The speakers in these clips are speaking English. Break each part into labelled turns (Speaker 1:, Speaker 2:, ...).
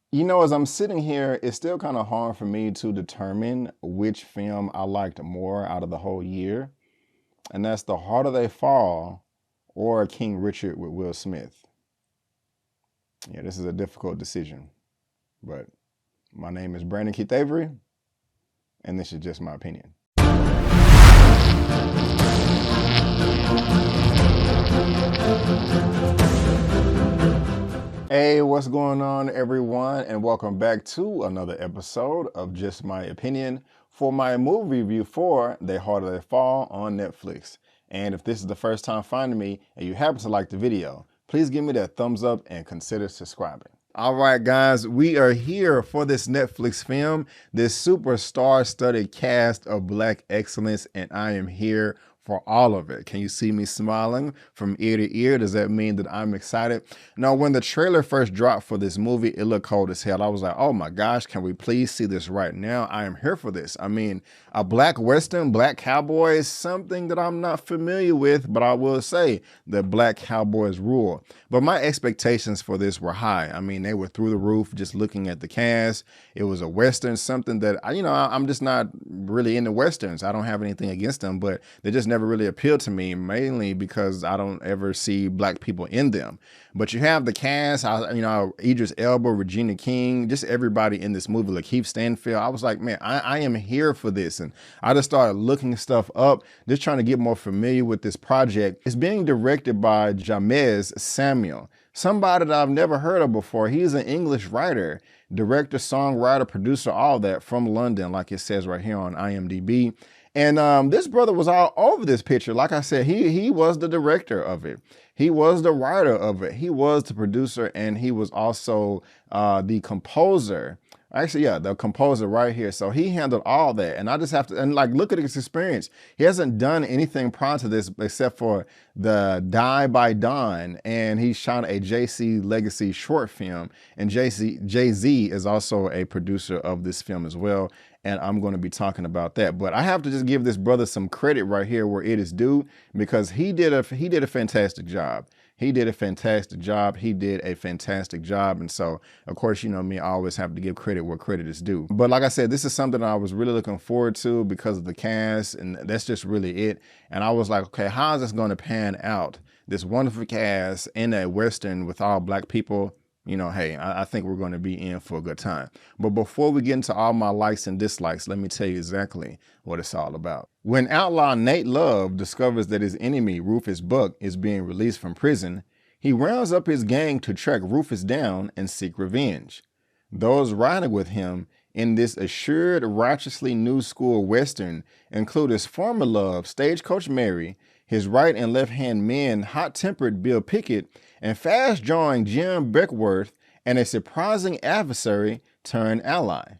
Speaker 1: You know, as I'm sitting here, it's still kind of hard for me to determine which film I liked more out of the whole year. And that's The Harder They Fall or King Richard with Will Smith. Yeah, this is a difficult decision. But my name is Brandon Keith Avery, and this is just my opinion. Hey, what's going on, everyone, and welcome back to another episode of Just My Opinion for my movie review for The Harder They Fall on Netflix. And if this is the first time finding me and you happen to like the video, please give me that thumbs up and consider subscribing. All right, guys, we are here for this Netflix film, this super star-studded cast of Black excellence, and I am here for all of it. Can you see me smiling from ear to ear? Does that mean that I'm excited? Now, when the trailer first dropped for this movie, it looked cold as hell. I was like, oh my gosh, can we please see this right now? I am here for this. I mean, a Black Western, Black Cowboys, something that I'm not familiar with, but I will say that Black Cowboys rule. But my expectations for this were high. I mean, they were through the roof just looking at the cast. It was a Western, something that, I'm just not really into Westerns. I don't have anything against them, but they just never really appealed to me, mainly because I don't ever see Black people in them. But you have the cast, Idris Elba, Regina King, just everybody in this movie, Lakeith Stanfield. I was like, man, I am here for this. And I just started looking stuff up, just trying to get more familiar with this project. It's being directed by James Samuel, somebody that I've never heard of before. He's an English writer, director, songwriter, producer, all that, from London, like it says right here on IMDb. And this brother was all over this picture. Like I said, he was the director of it. He was the writer of it. He was the producer, and he was also the composer. Actually, yeah, the composer right here. So he handled all that. And I just have to, and like, look at his experience. He hasn't done anything prior to this except for the Die by Dawn. And he shot a JC Legacy short film. And Jay-Z is also a producer of this film as well. And I'm going to be talking about that. But I have to just give this brother some credit right here where it is due, because he did a fantastic job. He did a fantastic job. He did a fantastic job. And so, of course, you know me, I always have to give credit where credit is due. But like I said, this is something I was really looking forward to because of the cast, and that's just really it. And I was like, okay, how is this going to pan out? This wonderful cast in a Western with all Black people. You know, hey, I think we're going to be in for a good time. But before we get into all my likes and dislikes, let me tell you exactly what it's all about. When outlaw Nate Love discovers that his enemy, Rufus Buck, is being released from prison, he rounds up his gang to track Rufus down and seek revenge. Those riding with him in this assured, righteously new school Western include his former love, Stagecoach Mary, his right and left hand men, hot-tempered Bill Pickett, and fast-drawing Jim Beckworth, and a surprising adversary turned ally.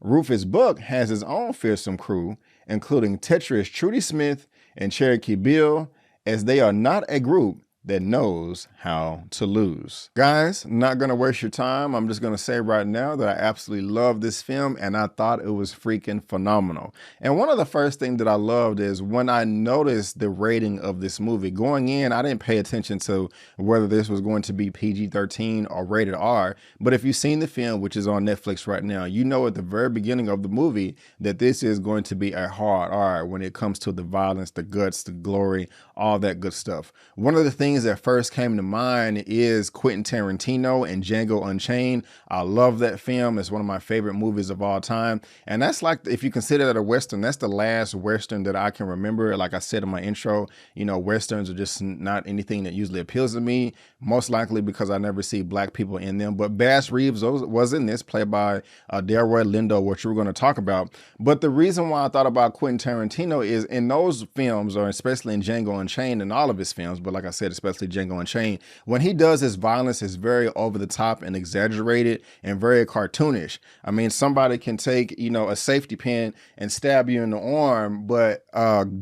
Speaker 1: Rufus Buck has his own fearsome crew, including Tetris Trudy Smith and Cherokee Bill, as they are not a group that knows how to lose. Guys, not gonna waste your time. I'm just gonna say right now that I absolutely love this film, and I thought it was freaking phenomenal. And one of the first things that I loved is when I noticed the rating of this movie. Going in, I didn't pay attention to whether this was going to be PG-13 or rated R, but if you've seen the film, which is on Netflix right now, you know at the very beginning of the movie that this is going to be a hard R when it comes to the violence, the guts, the glory, all that good stuff. One of the things that first came to mind is Quentin Tarantino and Django Unchained. I love that film. It's one of my favorite movies of all time. And that's like, if you consider that a Western, that's the last Western that I can remember. Like I said in my intro, you know, Westerns are just not anything that usually appeals to me, most likely because I never see Black people in them. But Bass Reeves was in this, played by Delroy Lindo, which we're going to talk about. But the reason why I thought about Quentin Tarantino is in those films, or especially in Django Unchained and all of his films, but like I said, especially Django Unchained, when he does his violence, is very over the top and exaggerated and very cartoonish. I mean, somebody can take, you know, a safety pin and stab you in the arm, but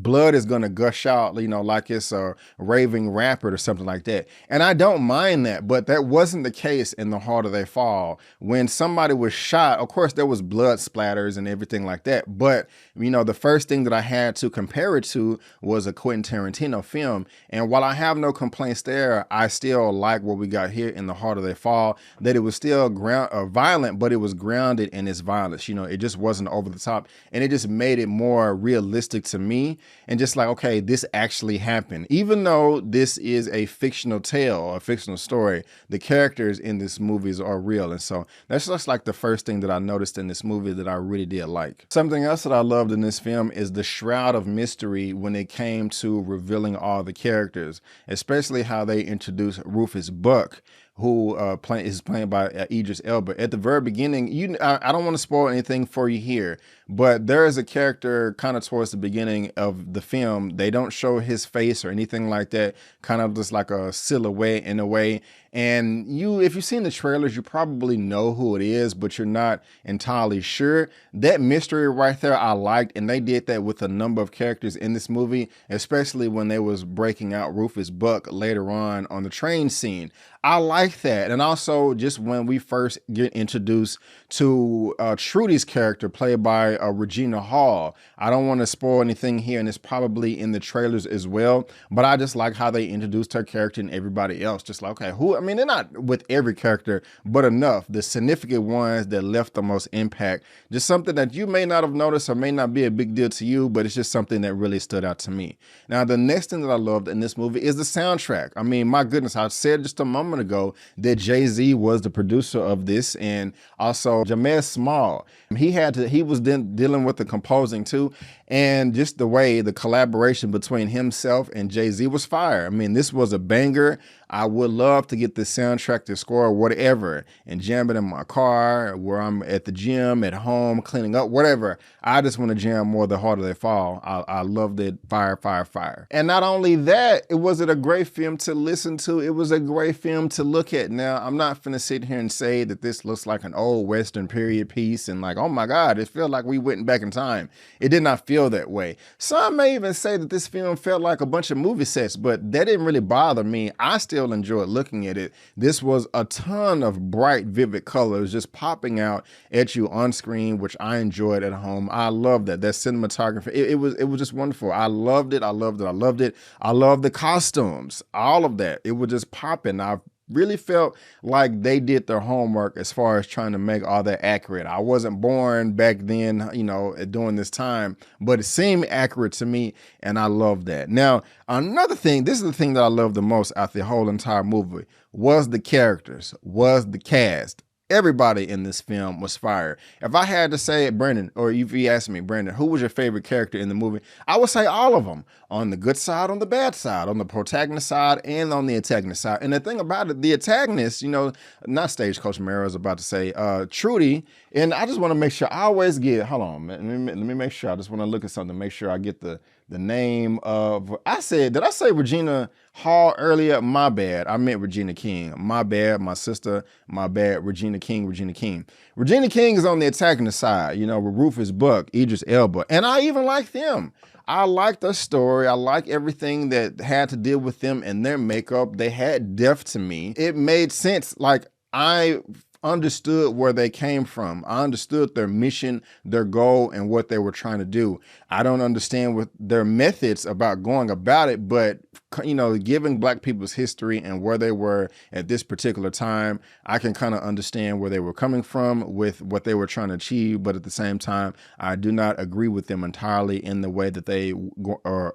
Speaker 1: blood is going to gush out, you know, like it's a raving rampart or something like that. And I don't mind that, but that wasn't the case in The Harder They Fall. When somebody was shot, of course, there was blood splatters and everything like that. But, you know, the first thing that I had to compare it to was a Quentin Tarantino film. And while I have no complaints complaints there, I still like what we got here in The Harder They Fall, that it was still violent, but it was grounded in its violence. You know, it just wasn't over the top, and it just made it more realistic to me, and just like, okay, this actually happened. Even though this is a fictional tale, a fictional story, the characters in this movies are real. And so that's just like the first thing that I noticed in this movie that I really did like. Something else that I loved in this film is the shroud of mystery when it came to revealing all the characters, especially how they introduced Rufus Buck, who is played by Idris Elba. At the very beginning, I don't want to spoil anything for you here, but there is a character kind of towards the beginning of the film. They don't show his face or anything like that, kind of just like a silhouette in a way. And if you've seen the trailers, you probably know who it is, but you're not entirely sure. That mystery right there, I liked, and they did that with a number of characters in this movie, especially when they was breaking out Rufus Buck later on the train scene. I like that. And also just when we first get introduced to Trudy's character played by Regina Hall. I don't want to spoil anything here, and it's probably in the trailers as well, but I just like how they introduced her character and everybody else. Just like, okay, I mean, they're not with every character, but enough. The significant ones that left the most impact. Just something that you may not have noticed or may not be a big deal to you, but it's just something that really stood out to me. Now, the next thing that I loved in this movie is the soundtrack. I mean, my goodness, I said just a moment ago that Jay-Z was the producer of this, and also Jameez Small. He was then dealing with the composing too, and just the way the collaboration between himself and Jay-Z was fire. I mean, this was a banger. I would love to get the soundtrack to score whatever and jam it in my car, where I'm at the gym, at home, cleaning up, whatever. I just want to jam more The Harder They Fall. I loved it. Fire, fire, fire. And not only that, it was a great film to listen to. It was a great film to look at. Now, I'm not finna sit here and say that this looks like an old Western period piece and like, oh my God, it felt like we went back in time. It did not feel that way. Some may even say that this film felt like a bunch of movie sets, but that didn't really bother me. I still enjoyed looking at it. This was a ton of bright, vivid colors just popping out at you on screen, which I enjoyed at home. I love that. That cinematography, it was just wonderful. I loved it. I loved it. I loved it. I loved the costumes, all of that. It was just popping. I really felt like they did their homework as far as trying to make all that accurate. I wasn't born back then, you know, during this time, but it seemed accurate to me, and I love that. Now, another thing, this is the thing that I love the most out the whole entire movie, was the characters, was the cast. Everybody in this film was fire. If I had to say it, Brandon, or if you asked me, Brandon, who was your favorite character in the movie? I would say all of them. On the good side, on the bad side, on the protagonist side, and on the antagonist side. And the thing about it, the antagonist, you know, not Stagecoach Mara is about to say, Trudy, and I just want to make sure I always get, hold on, let me make sure. I just want to look at something, make sure I get the name of, did I say Regina Hall earlier? My bad. I meant Regina King. My bad. My sister, my bad. Regina King. Regina King is on the antagonist side, you know, with Rufus Buck, Idris Elba. And I even like them. I like the story. I like everything that had to deal with them and their makeup. They had depth to me. It made sense. Like, I understood where they came from. I understood their mission, their goal, and what they were trying to do. I don't understand what their methods about going about it, but, you know, given Black people's history and where they were at this particular time, I can kind of understand where they were coming from with what they were trying to achieve. But at the same time, I do not agree with them entirely in the way that they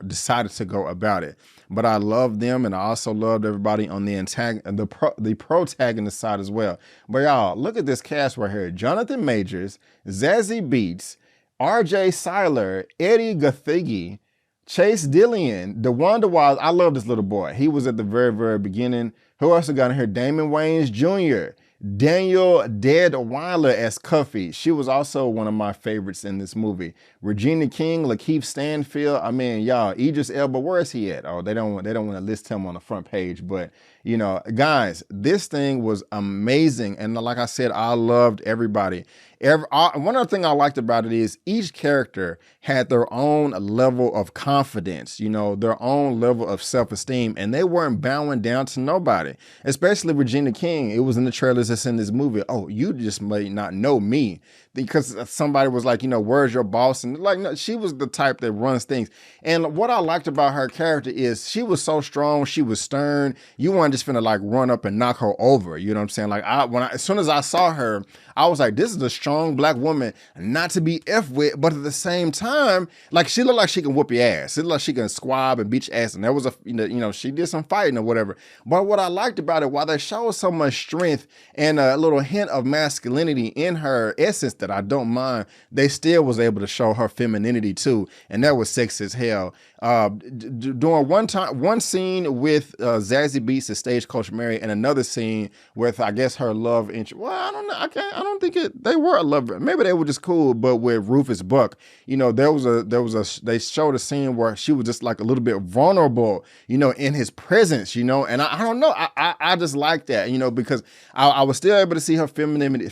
Speaker 1: decided to go about it. But I love them, and I also loved everybody on the protagonist side as well. But y'all, look at this cast right here. Jonathan Majors, Zazie Beetz, RJ Cyler, Eddie Gathegi, Chase Dillion, DeWanda Wise. I love this little boy. He was at the very, very beginning. Who else got in here? Damon Wayans Jr., Daniel Deadwyler as Cuffy. She was also one of my favorites in this movie. Regina King, Lakeith Stanfield. I mean, y'all, Idris Elba, where is he at? Oh, they don't want to list him on the front page, but You know, guys, this thing was amazing. And like I said, I loved everybody. One other thing I liked about it is each character had their own level of confidence, you know, their own level of self-esteem, and they weren't bowing down to nobody, especially Regina King. It was in the trailers that's in this movie. Oh, you just may not know me, because somebody was like, you know, where's your boss? And like, no, she was the type that runs things. And what I liked about her character is she was so strong. She was stern. You weren't just finna like run up and knock her over. You know what I'm saying? Like as soon as I saw her, I was like, this is a strong black woman, not to be F with, but at the same time, like she looked like she can whoop your ass. It looked like she can squab and beat your ass. And there was she did some fighting or whatever. But what I liked about it, while they showed so much strength and a little hint of masculinity in her essence that I don't mind, they still was able to show her femininity too. And that was sexy as hell. During one scene with Zazie Beetz, the stagecoach Mary, and another scene with, I guess, her love interest. Well, I don't know. I don't think they were a lover. Maybe they were just cool. But with Rufus Buck, you know, they showed a scene where she was just like a little bit vulnerable, you know, in his presence, you know. And I don't know. I just like that, you know, because I was still able to see her femininity,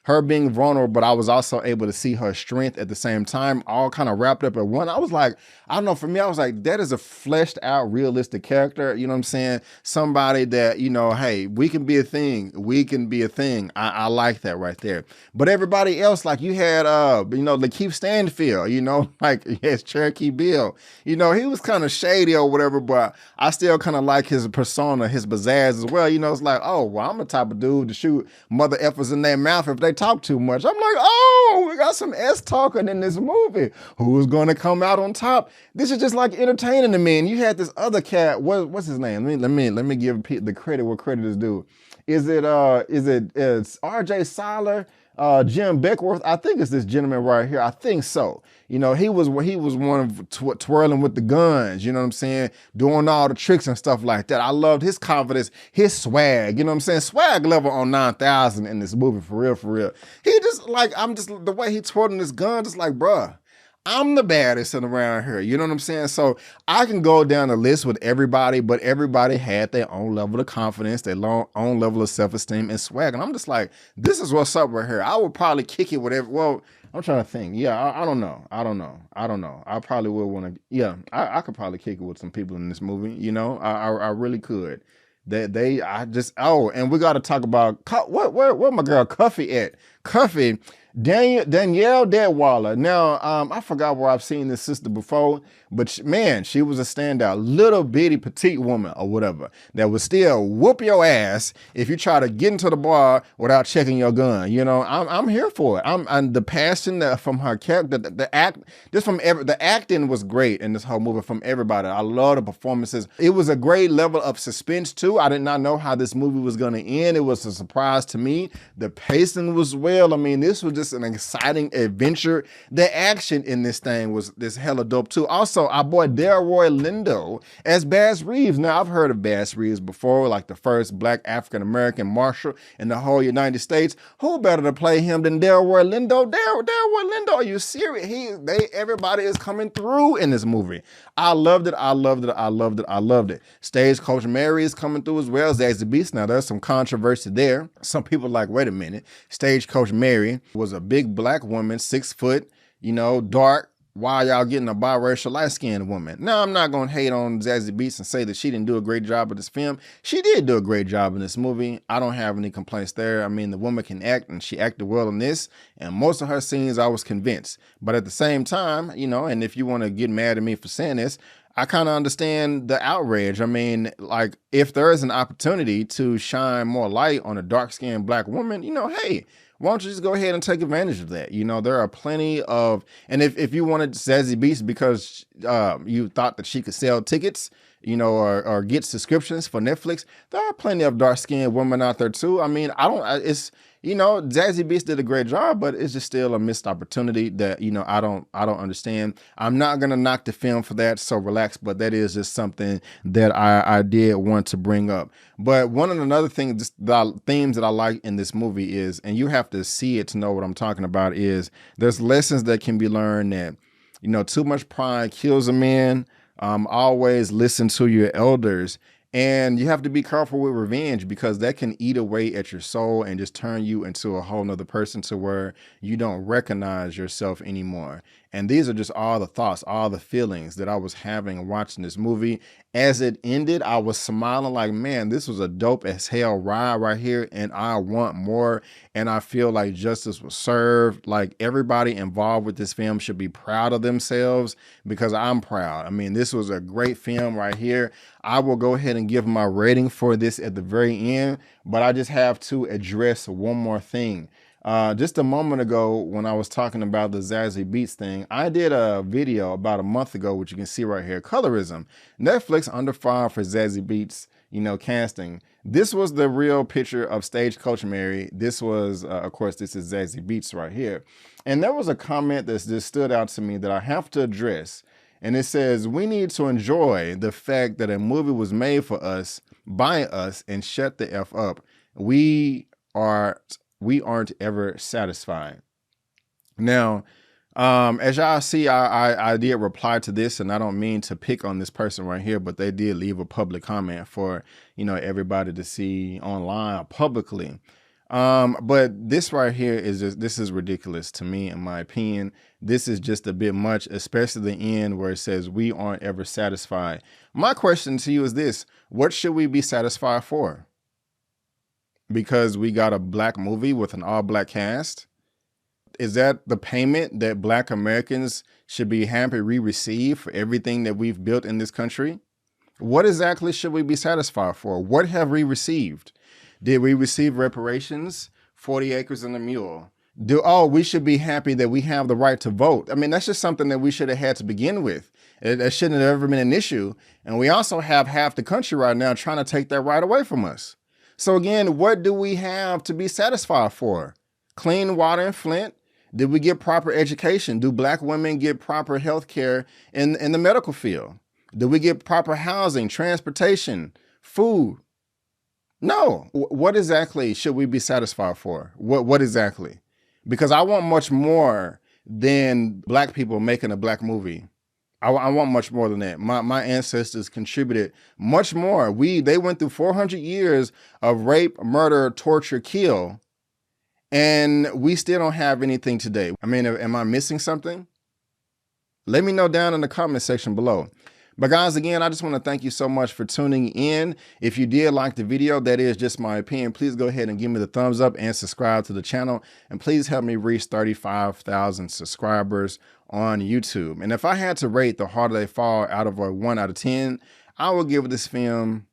Speaker 1: her being vulnerable, but I was also able to see her strength at the same time, all kind of wrapped up at one. I was like, I don't know, for me, I was like, that is a fleshed out, realistic character. You know what I'm saying? Somebody that, you know, hey, we can be a thing. We can be a thing. I like that right there. But everybody else, like you had, you know, Lakeith Stanfield, you know, like yes, Cherokee Bill, you know, he was kind of shady or whatever, but I still kind of like his persona, his pizzazz as well. You know, it's like, oh, well, I'm the type of dude to shoot mother effers in their mouth if they talk too much. I'm like, oh, we got some S talking in this movie. Who's going to come out on top? This is just like entertaining to me. And you had this other cat. What's his name? Let me give the credit where credit is due. Is it it's R.J. Seiler, Jim Beckworth? I think it's this gentleman right here. I think so. You know, he was one of twirling with the guns, you know what I'm saying? Doing all the tricks and stuff like that. I loved his confidence, his swag, you know what I'm saying? Swag level on 9,000 in this movie, for real, for real. He just like, the way he twirling his gun, just like, bruh, I'm the baddest around here. You know what I'm saying? So I can go down the list with everybody, but everybody had their own level of confidence, their own level of self-esteem and swag. And I'm just like, this is what's up right here. I would probably kick it with well, I'm trying to think. Yeah, I don't know. I probably would want to, yeah, I could probably kick it with some people in this movie. You know, I really could. And we got to talk about, where my girl Cuffy at? Cuffy, Danielle Deadwaller. Now, I forgot where I've seen this sister before, but man, she was a standout. Little bitty petite woman or whatever that would still whoop your ass if you try to get into the bar without checking your gun. You know, I'm here for it. I'm the passion from her character, the acting was great in this whole movie from everybody. I love the performances. It was a great level of suspense too. I did not know how this movie was going to end. It was a surprise to me. The pacing was well. I mean, this was just an exciting adventure. The action in this thing was this hella dope too. Also, our boy Delroy Lindo as Bass Reeves. Now, I've heard of Bass Reeves before, like the first black African-American marshal in the whole United States. Who better to play him than Delroy Lindo? Delroy Lindo, are you serious? Everybody is coming through in this movie. I loved it. Stagecoach Mary is coming through as well. Zazie Beetz. Now, there's some controversy there. Some people are like, wait a minute. Stagecoach Mary was a big black woman, 6 foot, you know, dark. Why y'all getting a biracial light-skinned woman? Now, I'm not going to hate on Zazie Beetz and say that she didn't do a great job of this film. She did do a great job in this movie. I don't have any complaints there. I mean, the woman can act, and she acted well in this. And most of her scenes, I was convinced. But at the same time, you know, and if you want to get mad at me for saying this, I kind of understand the outrage. I mean, like, if there is an opportunity to shine more light on a dark-skinned black woman, you know, hey, why don't you just go ahead and take advantage of that? You know, there are plenty of, and if you wanted Zazie Beetz because you thought that she could sell tickets, you know, or get subscriptions for Netflix, there are plenty of dark-skinned women out there too. I mean, you know, Zazie Beetz did a great job, but it's just still a missed opportunity that, you know, I don't understand. I'm not going to knock the film for that, so relax, but that is just something that I did want to bring up. But one of another things, the themes that I like in this movie is, and you have to see it to know what I'm talking about, is there's lessons that can be learned that, you know, too much pride kills a man. Always listen to your elders. And you have to be careful with revenge because that can eat away at your soul and just turn you into a whole nother person to where you don't recognize yourself anymore. And these are just all the thoughts, all the feelings that I was having watching this movie. As it ended, I was smiling like, man, this was a dope as hell ride right here. And I want more. And I feel like justice was served. Like everybody involved with this film should be proud of themselves because I'm proud. I mean, this was a great film right here. I will go ahead and give my rating for this at the very end, but I just have to address one more thing. Just a moment ago, when I was talking about the Zazie Beetz thing, I did a video about a month ago, which you can see right here, Colorism. Netflix under fire for Zazie Beetz, you know, casting. This was the real picture of Stagecoach Mary. This was, of course, this is Zazie Beetz right here. And there was a comment that just stood out to me that I have to address. And it says, we need to enjoy the fact that a movie was made for us, by us, and shut the F up. We aren't ever satisfied. Now, as y'all see, I did reply to this, and I don't mean to pick on this person right here, but they did leave a public comment for, you know, everybody to see online publicly. But this right here is just, this is ridiculous to me, in my opinion. This is just a bit much, especially the end where it says we aren't ever satisfied. My question to you is this: what should we be satisfied for? Because we got a black movie with an all-black cast? Is that the payment that Black Americans should be happy we receive for everything that we've built in this country? What exactly should we be satisfied for? What have we received? Did we receive reparations? 40 acres and a mule. We should be happy that we have the right to vote. I mean, that's just something that we should have had to begin with. That shouldn't have ever been an issue. And we also have half the country right now trying to take that right away from us. So again, what do we have to be satisfied for? Clean water in Flint? Did we get proper education? Do Black women get proper health care in the medical field? Do we get proper housing, transportation, food? No. What exactly should we be satisfied for? What exactly? Because I want much more than Black people making a Black movie. I want much more than that. My ancestors contributed much more. They went through 400 years of rape, murder, torture, kill, and we still don't have anything today. I mean, am I missing something? Let me know down in the comment section below. But guys, again, I just want to thank you so much for tuning in. If you did like the video, that is just my opinion, please go ahead and give me the thumbs up and subscribe to the channel. And please help me reach 35,000 subscribers on YouTube. And if I had to rate The Harder They Fall out of a 1 out of 10, I would give this film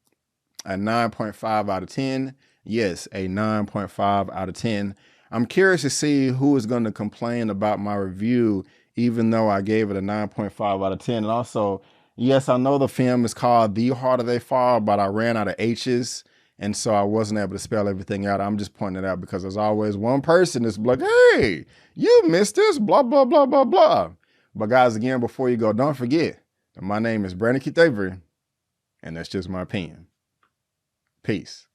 Speaker 1: a 9.5 out of 10. Yes, a 9.5 out of 10. I'm curious to see who is going to complain about my review, even though I gave it a 9.5 out of 10. And also, yes, I know the film is called The Harder They Fall, but I ran out of H's, and so I wasn't able to spell everything out. I'm just pointing it out because there's always one person that's like, hey, you missed this, blah, blah, blah, blah, blah. But guys, again, before you go, don't forget, my name is Brandon Keith Avery, and that's just my opinion. Peace.